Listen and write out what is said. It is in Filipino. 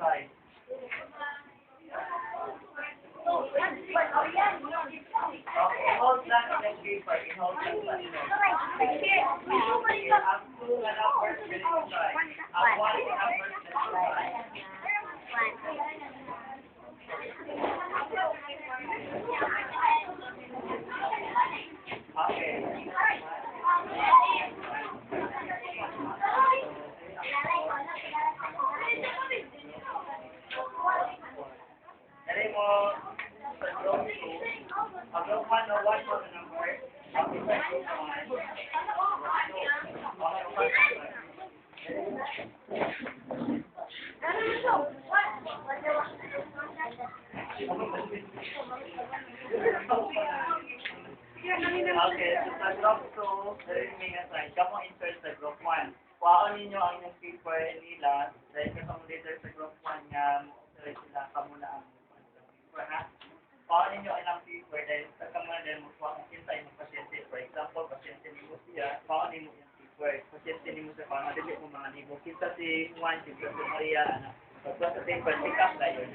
side. Okay, hold lang ang paper. I-hold lang sa inyo. Okay, ang 2 na numbers dito side. Ang 1 na numbers dito side. Okay. Dali mo sa group 2. Ang group 1 na 1 mo na number. Okay, sa group 1. Okay, so sa group 2, dali may assign. Kamu insert sa group 1. Kuhaan ninyo ang yung paper nila. Dahil kasama dito sa group 1 nga sila kamuna ang paper ha. Kuhaan ninyo ang paper dahil sa kamuna din magkuha ang kinsa yung pasyente. For example, pasyente ni mo siya, kuhaan ninyo yung paper. Pasyente ni mo siya, kuhaan nadili mo mga nibo. Kinsa si Juan, kinsa si Maria, pagkuha sa paper, pick up na yun.